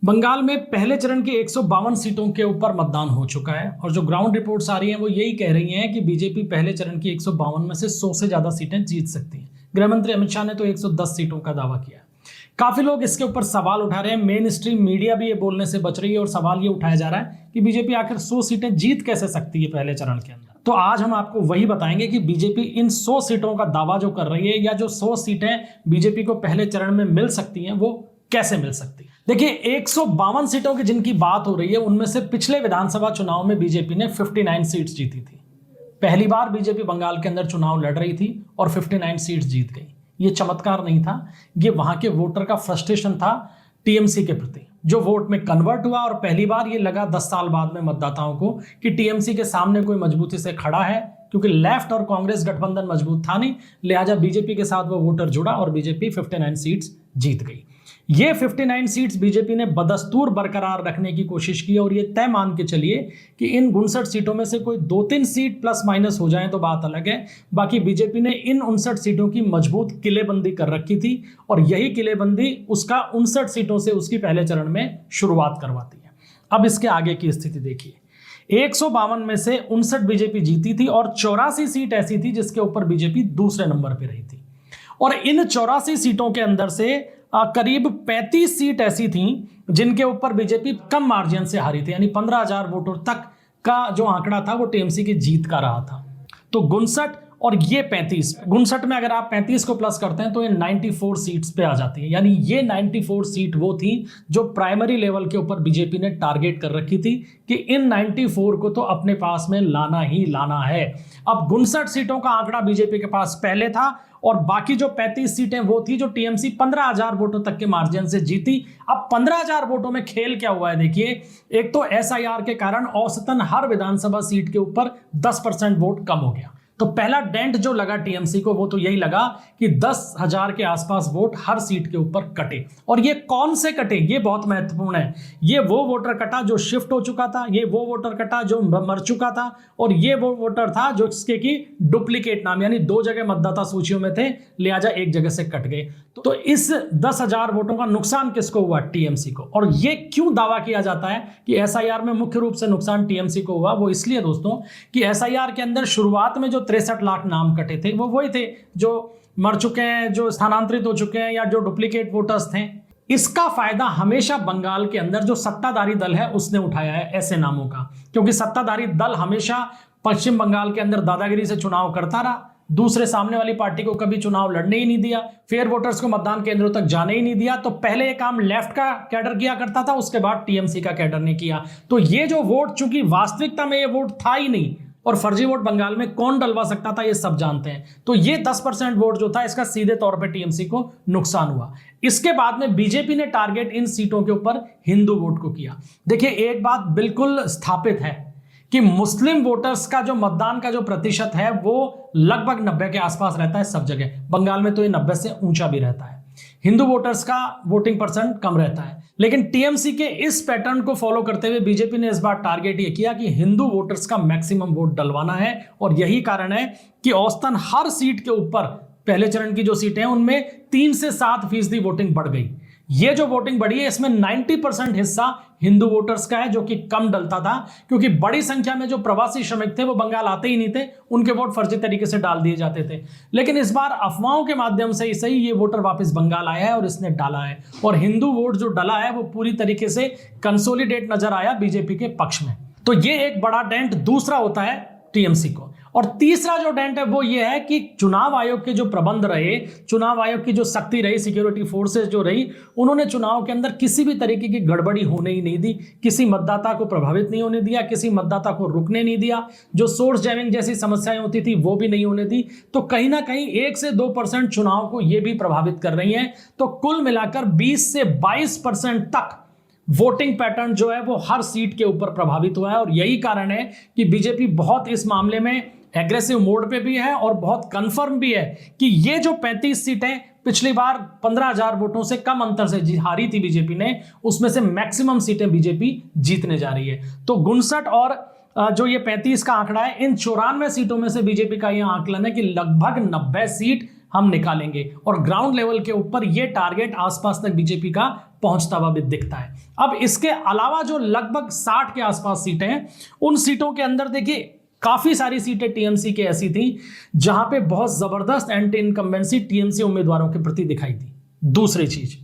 बंगाल में पहले चरण की 152 सीटों के ऊपर मतदान हो चुका है और जो ग्राउंड रिपोर्ट्स आ रही हैं वो यही कह रही हैं कि बीजेपी पहले चरण की 152 में से 100 से ज्यादा सीटें जीत सकती है। गृह मंत्री अमित शाह ने तो 110 सीटों का दावा किया। काफी लोग इसके ऊपर सवाल उठा रहे हैं, मेन स्ट्रीम मीडिया भी ये बोलने से बच रही है और सवाल ये उठाया जा रहा है कि बीजेपी आखिर 100 सीटें जीत कैसे सकती है पहले चरण के अंदर। तो आज हम आपको वही बताएंगे कि बीजेपी इन 100 सीटों का दावा जो कर रही है या जो 100 सीटें बीजेपी को पहले चरण में मिल सकती हैं वो कैसे मिल सकती है। देखिए 152 सीटों की जिनकी बात हो रही है उनमें से पिछले विधानसभा चुनाव में बीजेपी ने 59 सीट्स जीती थी। पहली बार बीजेपी बंगाल के अंदर चुनाव लड़ रही थी और 59 सीट्स जीत गई। ये चमत्कार नहीं था, ये वहां के वोटर का फ्रस्ट्रेशन था टीएमसी के प्रति, जो वोट में कन्वर्ट हुआ और पहली बार ये लगा 10 साल बाद में मतदाताओं को कि टीएमसी के सामने कोई मजबूती से खड़ा है, क्योंकि लेफ्ट और कांग्रेस गठबंधन मजबूत था नहीं, लिहाजा बीजेपी के साथ वो वोटर जुड़ा और बीजेपी 59 सीट्स जीत गई। ये 59 सीट्स बीजेपी ने बदस्तूर बरकरार रखने की कोशिश की और ये तय मान के चलिए कि इन 59 सीटों में से कोई 2-3 सीट प्लस माइनस हो जाए तो बात अलग है। बाकी बीजेपी ने इन 59 सीटों की मजबूत किलेबंदी कर रखी थी और यही किलेबंदी उसका 59 सीटों से उसकी पहले चरण में शुरुआत करवाती है। अब इसके आगे की स्थिति देखिए, 152 में से 59 बीजेपी जीती थी और 84 सीट ऐसी थी जिसके ऊपर बीजेपी दूसरे नंबर पर रही थी। और इन 84 सीटों के अंदर से करीब 35 सीट ऐसी थी जिनके ऊपर बीजेपी कम मार्जिन से हारी थी, यानी 15,000 वोटों तक का जो आंकड़ा था वो टीएमसी की जीत का रहा था। तो 59 और ये 35, 59 में अगर आप 35 को प्लस करते हैं तो ये 94 सीट्स पे आ जाती है। यानी ये 94 सीट वो थी जो प्राइमरी लेवल के ऊपर बीजेपी ने टारगेट कर रखी थी कि इन 94 को तो अपने पास में लाना ही लाना है। अब 59 सीटों का आंकड़ा बीजेपी के पास पहले था और बाकी जो 35 सीटें वो थी जो टीएमसी 15,000 वोटों तक के मार्जिन से जीती। अब 15,000 वोटों में खेल क्या हुआ है देखिए, एक तो एसआईआर के कारण औसतन हर विधानसभा सीट के ऊपर 10% वोट कम हो गया। तो पहला डेंट जो लगा टीएमसी को वो तो यही लगा कि 10,000 के आसपास वोट हर सीट के ऊपर कटे। और ये कौन से कटे, ये बहुत महत्वपूर्ण है। ये वो वोटर कटा जो शिफ्ट हो चुका था, ये वो वोटर कटा जो मर चुका था और ये वो वोटर था जो इसके की डुप्लीकेट नाम, यानी 2 जगह मतदाता सूचियों में थे, लिहाजा एक जगह से कट गए। तो इस 10,000 वोटों का नुकसान किसको हुआ? टीएमसी को। और ये क्यों दावा किया जाता है कि एसआईआर में मुख्य रूप से नुकसान टीएमसी को हुआ? वो इसलिए दोस्तों कि एसआईआर के अंदर शुरुआत में जो 63 लाख नाम कटे थे वो वही थे जो मर चुके हैं, जो स्थानांतरित हो चुके हैं या जो डुप्लीकेट वोटर्स थे। इसका फायदा हमेशा बंगाल के अंदर जो सत्ताधारी दल है उसने उठाया है ऐसे नामों का, क्योंकि सत्ताधारी दल हमेशा पश्चिम बंगाल के अंदर दादागिरी से चुनाव करता रहा, दूसरे सामने वाली पार्टी को कभी चुनाव लड़ने ही नहीं दिया, फेयर वोटर्स को मतदान केंद्रों तक जाने ही नहीं दिया। तो पहले ये काम लेफ्ट का कैडर किया करता था, उसके बाद टीएमसी का कैडर ने किया। तो ये जो वोट, चूंकि वास्तविकता में ये वोट था ही नहीं और फर्जी वोट बंगाल में कौन डलवा सकता था ये सब जानते हैं, तो ये 10% वोट जो था इसका सीधे तौर पे टीएमसी को नुकसान हुआ। इसके बाद में बीजेपी ने टारगेट इन सीटों के ऊपर हिंदू वोट को किया। देखिए एक बात बिल्कुल स्थापित है कि मुस्लिम वोटर्स का जो मतदान का जो प्रतिशत है वो लगभग 90 के आसपास रहता है सब जगह, बंगाल में तो ये 90 से ऊंचा भी रहता है। हिंदू वोटर्स का वोटिंग परसेंट कम रहता है, लेकिन टीएमसी के इस पैटर्न को फॉलो करते हुए बीजेपी ने इस बार टारगेट ये किया कि हिंदू वोटर्स का मैक्सिमम वोट डलवाना है। और यही कारण है कि औसतन हर सीट के ऊपर पहले चरण की जो सीटें हैं उनमें 3 से 7% वोटिंग बढ़ गई। ये जो वोटिंग बढ़ी है इसमें 90% हिस्सा हिंदू वोटर्स का है, जो कि कम डलता था क्योंकि बड़ी संख्या में जो प्रवासी श्रमिक थे वो बंगाल आते ही नहीं थे, उनके वोट फर्जी तरीके से डाल दिए जाते थे। लेकिन इस बार अफवाहों के माध्यम से ही सही ये वोटर वापस बंगाल आया है और इसने डाला है, और हिंदू वोट जो डला है वो पूरी तरीके से कंसोलिडेट नजर आया बीजेपी के पक्ष में। तो ये एक बड़ा डेंट दूसरा होता है टीएमसी को। और तीसरा जो डेंट है वो ये है कि चुनाव आयोग के जो प्रबंध रहे, चुनाव आयोग की जो शक्ति रही, सिक्योरिटी फोर्सेस जो रही, उन्होंने चुनाव के अंदर किसी भी तरीके की गड़बड़ी होने ही नहीं दी, किसी मतदाता को प्रभावित नहीं होने दिया, किसी मतदाता को रुकने नहीं दिया, जो सोर्स जैमिंग जैसी समस्याएं होती थी वो भी नहीं होने दी। तो कहीं ना कहीं 1 से 2% चुनाव को ये भी प्रभावित कर रही है। तो कुल मिलाकर 20 से 22% तक वोटिंग पैटर्न जो है वो हर सीट के ऊपर प्रभावित हुआ है। और यही कारण है कि बीजेपी बहुत इस मामले में एग्रेसिव मोड पे भी है और बहुत कंफर्म भी है कि ये जो 35 सीटें पिछली बार 15,000 वोटों से कम अंतर से हारी थी बीजेपी ने, उसमें से मैक्सिमम सीटें बीजेपी जीतने जा रही है। तो 59 और जो ये 35 का आंकड़ा है, इन 94 सीटों में से बीजेपी का यह आंकलन है कि लगभग 90 सीट हम निकालेंगे और ग्राउंड लेवल के ऊपर ये टारगेट आसपास तक बीजेपी का पहुंचता हुआ भी दिखता है। अब इसके अलावा जो लगभग 60 के आसपास सीटें हैं, उन सीटों के अंदर देखिए काफी सारी सीटें टीएमसी की ऐसी थी जहां पे बहुत जबरदस्त एंटी इनकम्बेंसी टीएमसी उम्मीदवारों के प्रति दिखाई दी। दूसरी चीज,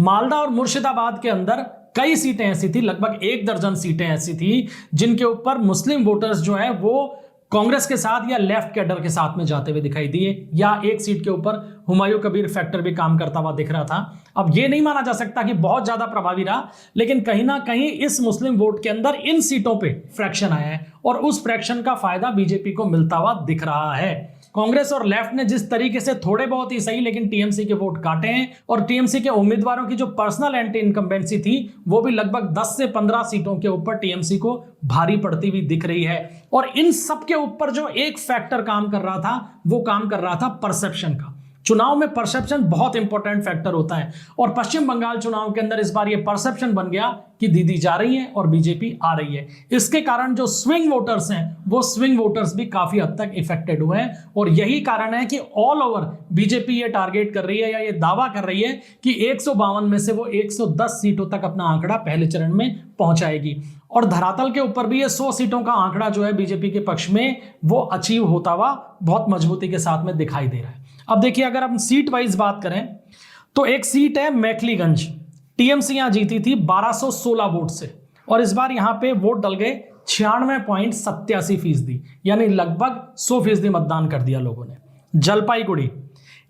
मालदा और मुर्शिदाबाद के अंदर कई सीटें ऐसी थी, लगभग 1 दर्जन सीटें ऐसी थी जिनके ऊपर मुस्लिम वोटर्स जो है वो कांग्रेस के साथ या लेफ्ट कैडर के साथ में जाते हुए दिखाई दिए, या एक सीट के ऊपर हुमायूं कबीर फैक्टर भी काम करता हुआ दिख रहा था। अब यह नहीं माना जा सकता कि बहुत ज्यादा प्रभावी रहा, लेकिन कहीं ना कहीं इस मुस्लिम वोट के अंदर इन सीटों पे फ्रैक्शन आया है और उस फ्रैक्शन का फायदा बीजेपी को मिलता हुआ दिख रहा है। कांग्रेस और लेफ्ट ने जिस तरीके से थोड़े बहुत ही सही लेकिन टीएमसी के वोट काटे हैं, और टीएमसी के उम्मीदवारों की जो पर्सनल एंटी इनकम्बेंसी थी वो भी लगभग 10 से 15 सीटों के ऊपर टीएमसी को भारी पड़ती हुई दिख रही है। और इन सब के ऊपर जो एक फैक्टर काम कर रहा था वो काम कर रहा था परसेप्शन का। चुनाव में परसेप्शन बहुत इंपॉर्टेंट फैक्टर होता है, और पश्चिम बंगाल चुनाव के अंदर इस बार ये परसेप्शन बन गया कि दीदी जा रही है और बीजेपी आ रही है। इसके कारण जो स्विंग वोटर्स हैं वो स्विंग वोटर्स भी काफी हद तक इफेक्टेड हुए हैं, और यही कारण है कि ऑल ओवर बीजेपी ये टारगेट कर रही है या ये दावा कर रही है कि 152 में से वो 110 सीटों तक अपना आंकड़ा पहले चरण में पहुंचाएगी। और धरातल के ऊपर भी ये 100 सीटों का आंकड़ा जो है बीजेपी के पक्ष में वो अचीव होता हुआ बहुत मजबूती के साथ में दिखाई दे रहा है। अब देखिए, अगर हम सीट वाइज बात करें तो एक सीट है मैखलीगंज, टीएमसी यहां जीती थी 1216 वोट से, और इस बार यहां पे वोट डल गए 96.87%, यानी लगभग 100% मतदान कर दिया लोगों ने। जलपाईगुड़ी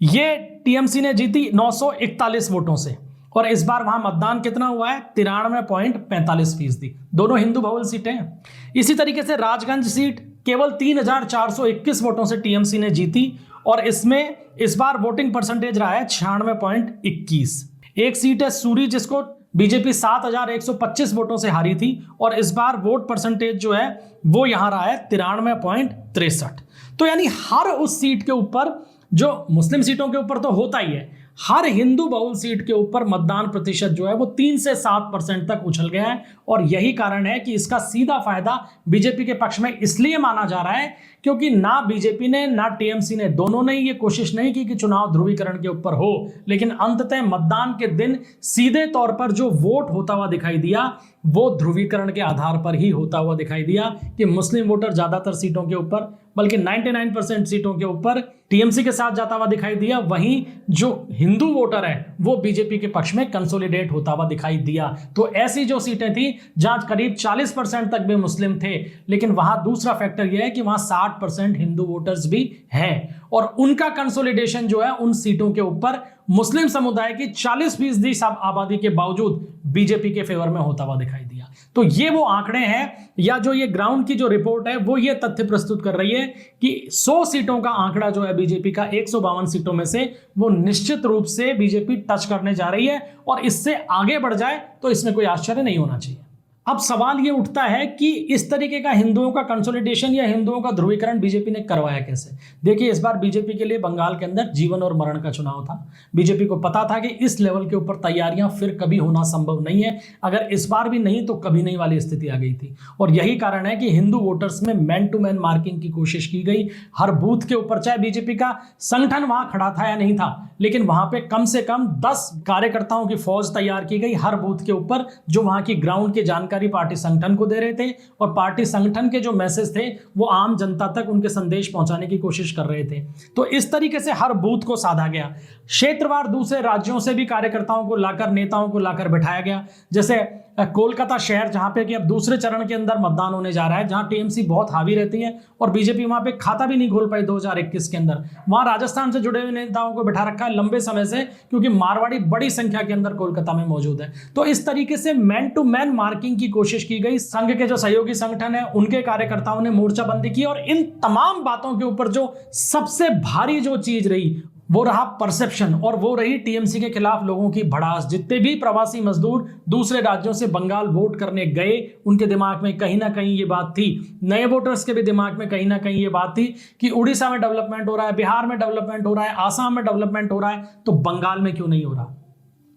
ये टीएमसी ने जीती 941 वोटों से, और इस बार वहां मतदान कितना हुआ है 93.45%। दोनों हिंदू बहुल सीटें हैं। इसी तरीके से राजगंज सीट केवल 3421 वोटों से टीएमसी ने जीती, और इसमें इस बार वोटिंग परसेंटेज रहा है 96.21। एक सीट है सूरी जिसको बीजेपी 7125 वोटों से हारी थी, और इस बार वोट परसेंटेज जो है वो यहां रहा है 93.63। तो यानी हर उस सीट के ऊपर, जो मुस्लिम सीटों के ऊपर तो होता ही है, हर हिंदू बहुल सीट के ऊपर मतदान प्रतिशत जो है वो 3 से 7% तक उछल गया है। और यही कारण है कि इसका सीधा फायदा बीजेपी के पक्ष में इसलिए माना जा रहा है क्योंकि ना बीजेपी ने ना टीएमसी ने, दोनों ने ये कोशिश नहीं की कि चुनाव ध्रुवीकरण के ऊपर हो, लेकिन अंततः मतदान के दिन सीधे तौर पर जो वोट होता हुआ दिखाई दिया वो ध्रुवीकरण के आधार पर ही होता हुआ दिखाई दिया कि मुस्लिम वोटर ज्यादातर सीटों के ऊपर, बल्कि 99% सीटों के ऊपर टीएमसी के साथ जाता हुआ दिखाई दिया। वहीं जो हिंदू वोटर है वो बीजेपी के पक्ष में कंसोलिडेट होता हुआ दिखाई दिया। तो ऐसी जो सीटें थी जहां करीब 40% तक भी मुस्लिम थे, लेकिन वहां दूसरा फैक्टर यह है कि वहां 60% हिंदू वोटर्स भी हैं, और उनका कंसोलिडेशन जो है उन सीटों के ऊपर मुस्लिम समुदाय की 40% सब आबादी के बावजूद बीजेपी के फेवर में होता हुआ दिखाई दिया। तो ये वो आंकड़े हैं, या जो ये ग्राउंड की जो रिपोर्ट है वो ये तथ्य प्रस्तुत कर रही है कि 100 सीटों का आंकड़ा जो है बीजेपी का 152 सीटों में से वो निश्चित रूप से बीजेपी टच करने जा रही है, और इससे आगे बढ़ जाए तो इसमें कोई आश्चर्य नहीं होना चाहिए। अब सवाल ये उठता है कि इस तरीके का हिंदुओं का कंसोलिडेशन या हिंदुओं का ध्रुवीकरण बीजेपी ने करवाया कैसे। देखिए, इस बार बीजेपी के लिए बंगाल के अंदर जीवन और मरण का चुनाव था। बीजेपी को पता था कि इस लेवल के ऊपर तैयारियां फिर कभी होना संभव नहीं है, अगर इस बार भी नहीं तो कभी नहीं वाली स्थिति आ गई थी। और यही कारण है कि हिंदू वोटर्स में मैन टू मैन मार्किंग की कोशिश की गई हर बूथ के ऊपर, चाहे बीजेपी का संगठन वहां खड़ा था या नहीं था, लेकिन वहां पे कम से कम 10 कार्यकर्ताओं की फौज तैयार की गई हर बूथ के ऊपर, जो वहां की ग्राउंड की जानकारी पार्टी संगठन को दे रहे थे, और पार्टी संगठन के जो मैसेज थे वो आम जनता तक उनके संदेश पहुंचाने की कोशिश कर रहे थे। तो इस तरीके से हर बूथ को साधा गया। क्षेत्रवार दूसरे राज्यों से भी कार्यकर्ताओं को लाकर, नेताओं को लाकर बिठाया गया। जैसे कोलकाता शहर जहां पे कि अब दूसरे चरण के अंदर मतदान होने जा रहा है, जहां टीएमसी बहुत हावी रहती है और बीजेपी वहां पे खाता भी नहीं खोल पाई 2021 के अंदर, वहां राजस्थान से जुड़े हुए नेताओं को बिठा रखा है लंबे समय से, क्योंकि मारवाड़ी बड़ी संख्या के अंदर कोलकाता में मौजूद है। तो इस तरीके से मैन टू मैन मार्किंग की कोशिश की गई। संघ के जो सहयोगी संगठन है उनके कार्यकर्ताओं ने मोर्चाबंदी की, और इन तमाम बातों के ऊपर जो सबसे भारी जो चीज रही वो रहा परसेप्शन, और वो रही टीएमसी के खिलाफ लोगों की भड़ास। जितने भी प्रवासी मजदूर दूसरे राज्यों से बंगाल वोट करने गए, उनके दिमाग में कहीं ना कहीं ये बात थी, नए वोटर्स के भी दिमाग में कहीं ना कहीं ये बात थी कि उड़ीसा में डेवलपमेंट हो रहा है, बिहार में डेवलपमेंट हो रहा है, आसाम में डेवलपमेंट हो रहा है, तो बंगाल में क्यों नहीं हो रहा।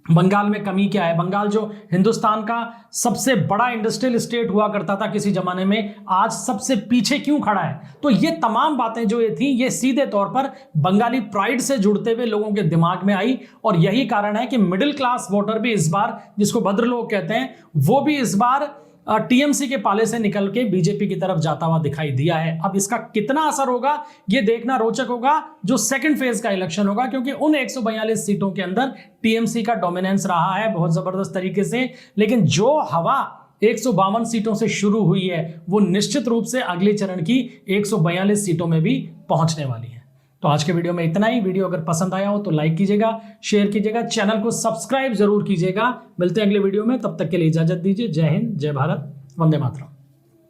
बंगाल में कमी क्या है? बंगाल जो हिंदुस्तान का सबसे बड़ा इंडस्ट्रियल स्टेट हुआ करता था किसी जमाने में, आज सबसे पीछे क्यों खड़ा है? तो ये तमाम बातें जो ये थी, ये सीधे तौर पर बंगाली प्राइड से जुड़ते हुए लोगों के दिमाग में आई, और यही कारण है कि मिडिल क्लास वोटर भी इस बार, जिसको भद्र लोग कहते हैं, वो भी इस बार टीएमसी के पाले से निकल के बीजेपी की तरफ जाता हुआ दिखाई दिया है। अब इसका कितना असर होगा ये देखना रोचक होगा जो सेकंड फेज का इलेक्शन होगा, क्योंकि उन 142 सीटों के अंदर टीएमसी का डोमिनेंस रहा है बहुत जबरदस्त तरीके से, लेकिन जो हवा 152 सीटों से शुरू हुई है वो निश्चित रूप से अगले चरण की 142 सीटों में भी पहुंचने वाली है। तो आज के वीडियो में इतना ही। वीडियो अगर पसंद आया हो तो लाइक कीजिएगा, शेयर कीजिएगा, चैनल को सब्सक्राइब जरूर कीजिएगा। मिलते हैं अगले वीडियो में, तब तक के लिए इजाजत दीजिए। जय हिंद, जय भारत, वंदे मातरम।